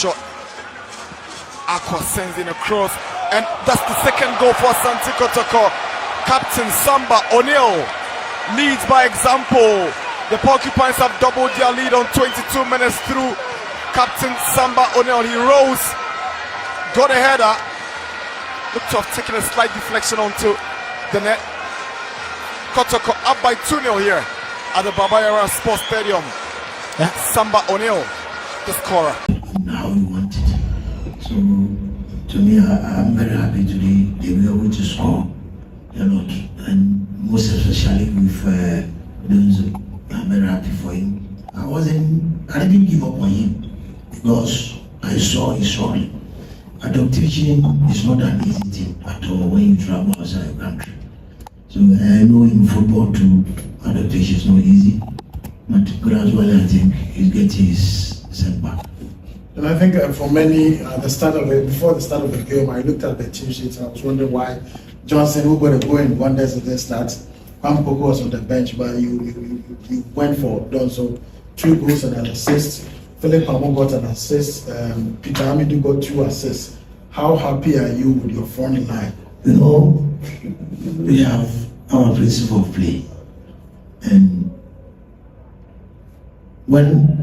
shot. Aqua sends in a cross, and that's the second goal for Asante Kotoko. Captain Samba O'Neill leads by example. The Porcupines have doubled their lead on 22 minutes through Captain Samba O'Neill. He rose, got a header, looked to have taken a slight deflection onto the net. Kotoko up by 2-0 here at the Babayara Sports Stadium. Yeah. Samba O'Neill, the scorer. How you want it. So, to me, I'm very happy today they were able to score a lot, and most especially with Donzo. I'm very happy for him. I didn't give up on him because I saw he's sorry. Adaptation is not an easy thing at all when you travel outside the country. So I know in football too, adaptation is not easy, but gradually I think he's getting his setback. And I think for many, before the start of the game, I looked at the team sheet and I was wondering why Johnson, who were going wonders at the start, Pampoko was on the bench, but you went for Donzo, 2 goals and an assist. Philip Pamo got an assist. Peter Hamidu got 2 assists. How happy are you with your front line? You know, we have our principle of play, and when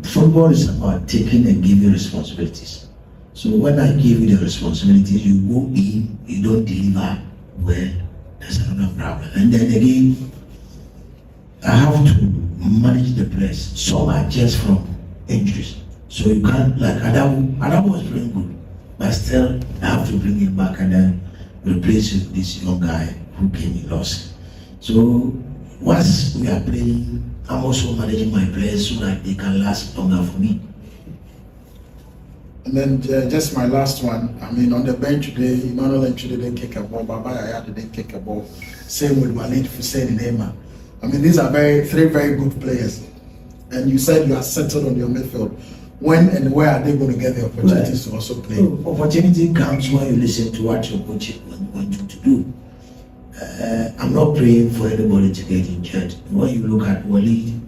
football is about taking and giving responsibilities. So when I give you the responsibilities, you go in, you don't deliver well, there's another problem. And then again, I have to manage the players. Some are just from injuries. So you can't, like Adam was playing good, but still I have to bring him back and then replace this young guy who came in lost. So once we are playing, I'm also managing my players so that they can last longer for me. And then just my last one. I mean, on the bench today, Emmanuel Entry didn't kick a ball, Baba Yaya didn't kick a ball. Same with Walid Hussein and Emma. I mean, these are 3 very good players. And you said you are settled on your midfield. When and where are they going to get the opportunities to also play? Opportunity comes when you listen to what your coach wants you to do. I'm not praying for anybody to get injured. When you look at Walid,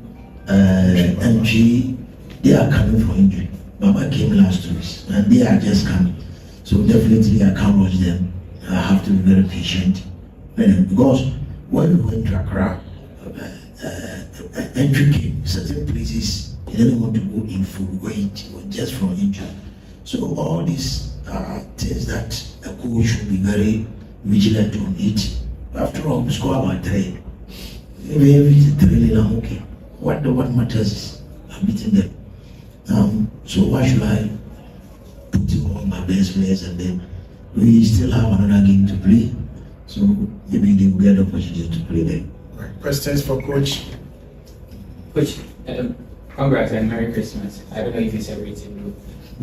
MG, they are coming for injury. Baba came last 2 weeks, and they are just coming. So definitely I can't rush them. I have to be very patient. Because when we went to Accra, entry came, certain places, he didn't want to go in full weight, just from injury. So all these are things that a coach should be very vigilant on it. After all, we score about 3. Even if it's training, I'm okay. What matters is I'm beating them. So why should I put in all my best players and then we still have another game to play? So maybe they will get the opportunity to play them. Right. Questions for Coach? Coach, congrats and Merry Christmas. I don't know if you celebrated you.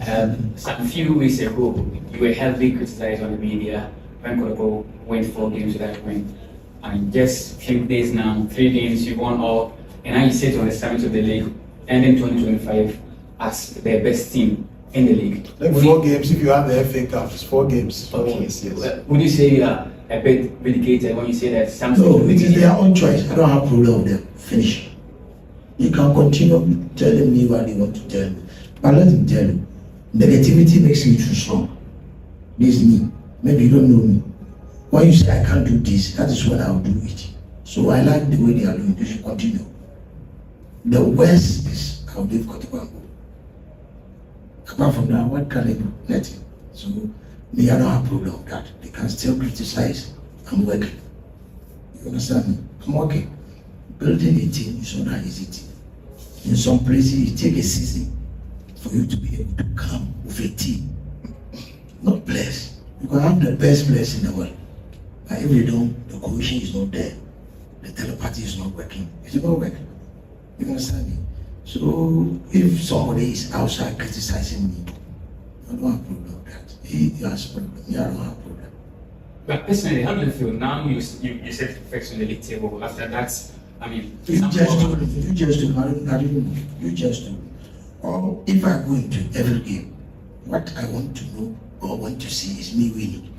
A few weeks ago, you were heavily criticized on the media when Kotoko went 4 games without win. And just a few days now, 3 games, you won all, and now you sit on the summit of the league, ending 2025 as the best team in the league. Like 4 games, if you have the FA Cup, it's 4 games. Okay. Yes. Would you say you are a bit vindicated when you say that something? No, it is their own choice. I don't have problem with them. Finish. You can continue telling me what they want to tell me. But let me tell you, negativity makes me too strong. This is me. Maybe you don't know me. When you say I can't do this, that is when I'll do it. So I like the way they are doing. They should continue. The worst is I'll give Kotoko. Apart from that, what can I do? Nothing. So me, I don't have a problem with that. They can still criticize. I'm working. You understand me? I'm working. Building a team is not an easy thing. In some places, it takes a season for you to be able to come with a team. Not players. You can have the best players in the world. But if you don't, the cohesion is not there. The telepathy is not working. It will not work. You understand me? So if somebody is outside criticizing me, I don't have a problem with that. He has a problem. Me, I don't have a problem. But personally, how do you feel now? You said perfection in the league table. After that, I mean, You just do. Or if I go into every game, what I want to know or want to see is me winning.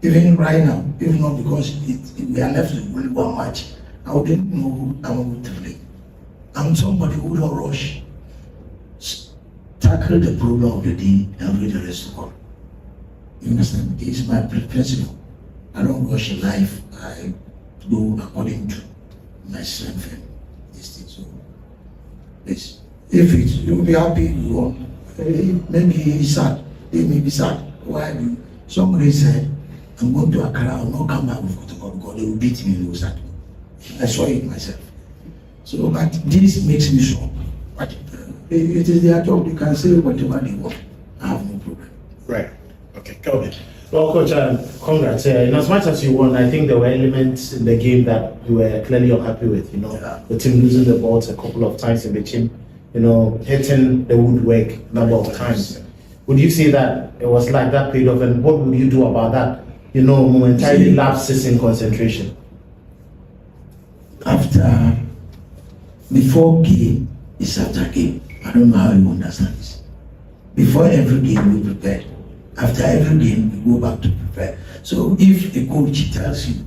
Even right now, if not because we are left with only 1 match, I wouldn't know who I'm going to play. I'm somebody who don't rush tackle the problem of the day and read the rest of all. You understand? This is my principle. I don't rush in life. I go according to my strength and this thing. So, please, if it, you'll be happy, you won't. Maybe he's sad. They may be sad. Why do you? Somebody said, I'm going to Accra, I'll not come back with Kotoko because they will beat me and they will start. I saw it myself. So, but this makes me sure. But it is their job. They can say whatever they want. I have no problem. Right. Okay, Kelvin. Well, Coach, congrats. In as much as you won, I think there were elements in the game that you were clearly unhappy with. You know, the team losing the balls a couple of times in between, you know, hitting the woodwork a number of times. Would you say that it was like that paid off, and what would you do about that, you know, momentarily lapses in concentration? Before game is after game. I don't know how you understand this. Before every game, we prepare. After every game, we go back to prepare. So if a coach tells you,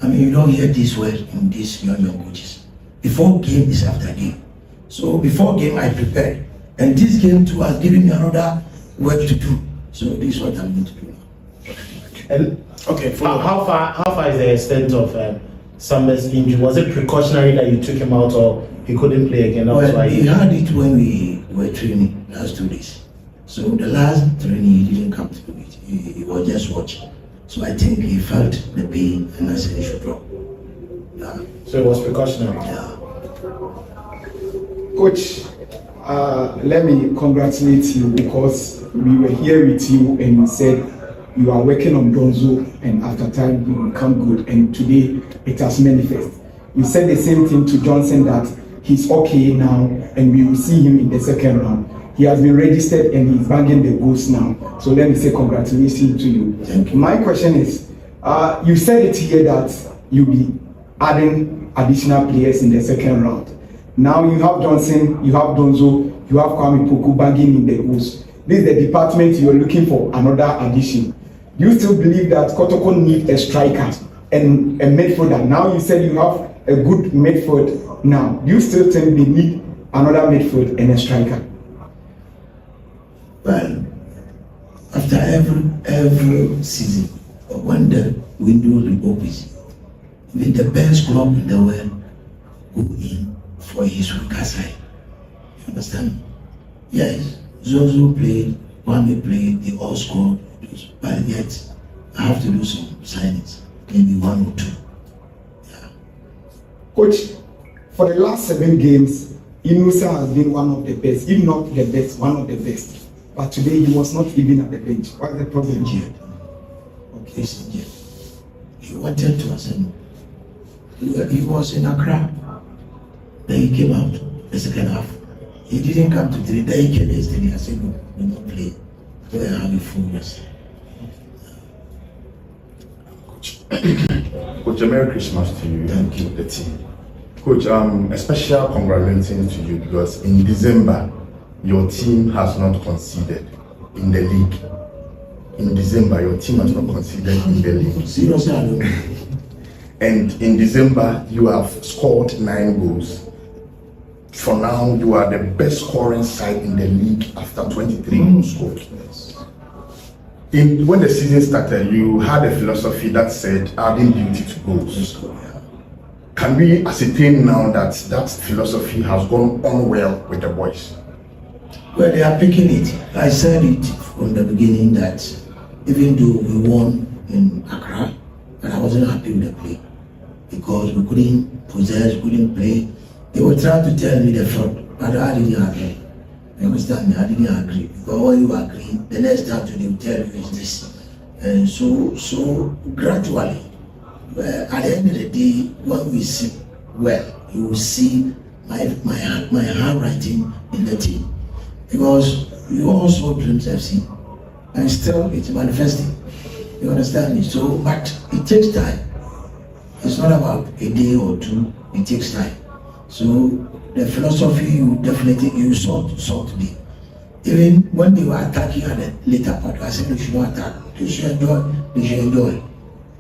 I mean, you don't hear this word in these young coaches. Before game is after game. So before game, I prepare. And this game too has given me another work to do. So this is what I'm going to do now. And okay, how far is the extent of Samba's injury? Was it precautionary that you took him out, or he couldn't play again? Well, he had it when we were training last 2 days. So the last training he didn't come to it. He was just watching. So I think he felt the pain and I said he should drop. So it was precautionary. Yeah. Coach, let me congratulate you because we were here with you and you said you are working on Donzo and after time you will become good, and today it has manifested. You said the same thing to Johnson that he's okay now and we will see him in the second round. He has been registered and he's bagging the goals now. So let me say congratulations to you. Thank you. My question is, you said it here that you'll be adding additional players in the second round. Now you have Johnson, you have Donzo, you have Kwame Poku bagging in the goals. This is the department you are looking for another addition. Do you still believe that Kotoko needs a striker and a midfielder? Now you said you have a good midfield now. Do you still think they need another midfield and a striker? Well, after every season, when the window reopens, with the best club in the world go in for his weaker side. You understand? Yes, Zozo played, Kwame played, they all scored, but yet I have to do some signings, maybe 1 or 2. Yeah. Coach, for the last 7 games, Inusa has been one of the best, if not the best, one of the best. But today he was not even at the bench. What's the problem? Injured. Okay, he's injured. He wanted to assemble. He was in Accra. Then he came out the second half. He didn't come to train. Then he came yesterday. I said, no, we will not play. So I have a full rest. Coach, a Merry Christmas to you. Thank you. The team. Coach, a special congratulations to you because in December, your team has not conceded in the league. In December, your team has not conceded in the league. Seriously, I don't know. And in December, you have scored 9 goals. For now, you are the best scoring side in the league after 23 goals scored. When the season started, you had a philosophy that said adding beauty to goals. Can we ascertain now that that philosophy has gone on well with the boys? Well, they are picking it. I said it from the beginning that even though we won in Accra, but I wasn't happy with the play because we couldn't possess, couldn't play. They were trying to tell me the fraud, but I didn't agree. You understand me? I didn't agree. Because when you agree, the next time they will tell you is this. And so gradually, at the end of the day, when we see well, you will see my handwriting in the team. Because you also Dreams FC, and still it's manifesting. You understand me? So, but it takes time. It's not about a day or 2. It takes time. So the philosophy you definitely sought me. Even when they were attacking at the later part, I said they should not attack. They should enjoy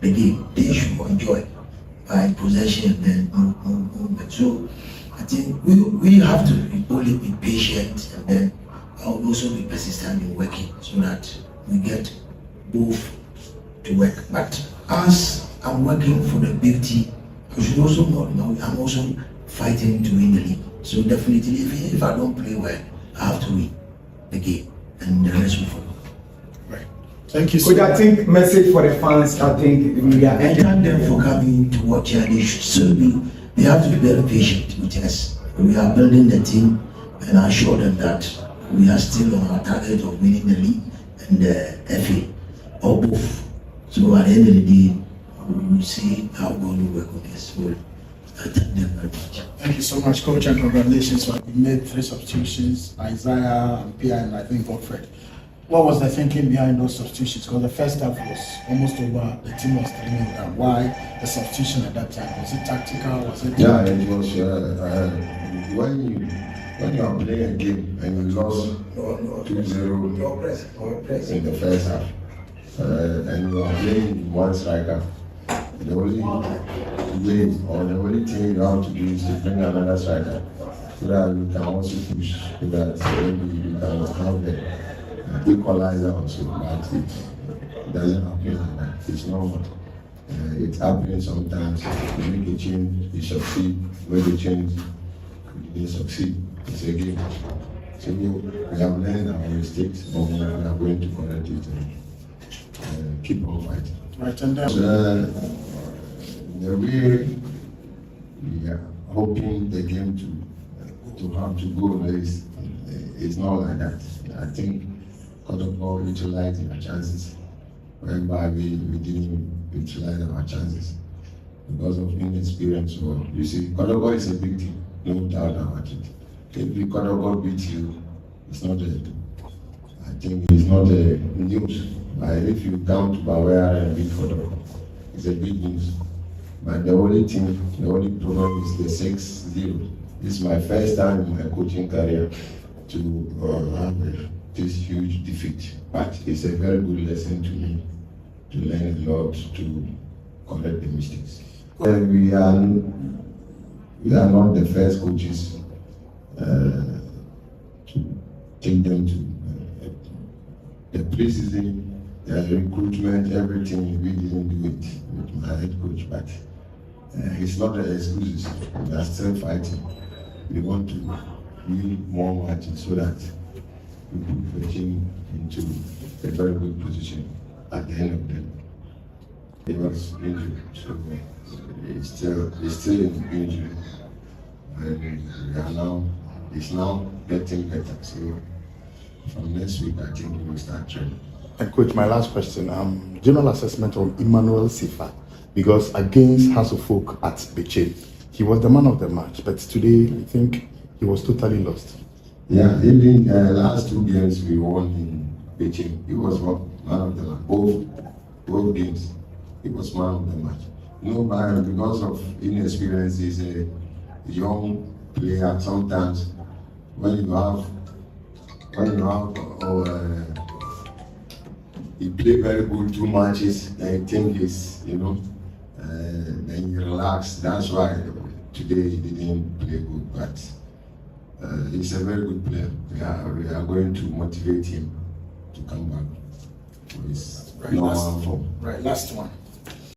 the game. They should enjoy by possession and movement. So I think we have to only be patient and then I will also be persistent in working so that we get both to work. But as I'm working for the big team, I should also know, I'm also fighting to win the league. So definitely, if I don't play well, I have to win the game, and the rest will follow. Right. Thank you so Coach, much. I think message for the fans, I think we are I thank them for coming to watch here. They should still be, they have to be very patient with us. We are building the team, and I assure them that we are still on our target of winning the league and the FA, or both. So at the end of the day, we will see how God will work on this. So I thank them very much. Thank you so much, Coach, and congratulations. So you made 3 substitutions, Isaiah, and Pierre, and I think Godfred. What was the thinking behind those substitutions? Because the first half was almost over, the team was 3-0 down. Why the substitution at that time? Was it tactical? Was it? Yeah, it was when you are playing a game and you lost 2-0 in the first half, and you are playing one striker, the only way or the only thing you have to do is to bring another striker so that you can also push, so that maybe you can have the equalizer also. But it doesn't happen like that. It's normal. It happens sometimes. You make a change, you succeed. When you change, you didn't succeed. It's a game. So we have learned our mistakes, but we are going to correct it and keep on fighting. Right, and then The way we are hoping the game to have to go is not like that. I think Kotoko utilized our chances, whereby we didn't utilize our chances because of inexperience. So you see, Kotoko is a big team, no doubt about it. If Kotoko beats you, it's not a news. But if you come to Bawea and beat Kotoko, it's a big news. But the only problem is the 6-0. This is my first time in my coaching career to have this huge defeat. But it's a very good lesson to me to learn a lot to correct the mistakes. We are not the first coaches to take them to the preseason, the recruitment, everything. We didn't do it with my head coach, but it's not an excuse. We are still fighting. We want to win more matches so that we put the team into a very good position at the end of the day. He was injured, so it's still in injury. And it's now getting better. So from next week, I think we will start training. And coach, my last question, general assessment on Emmanuel Sifa, because against House of Folk at Bechem, he was the man of the match, but today I think he was totally lost. Yeah, even last 2 games we won in Bechem, he was man of the match. Both games, he was man of the match. Because of inexperience, he's a young player. Sometimes when you have he played very good 2 matches, and I think then you relax. That's why today he didn't play good, but he's a very good player. We are going to motivate him to come back for his normal form. right, last one.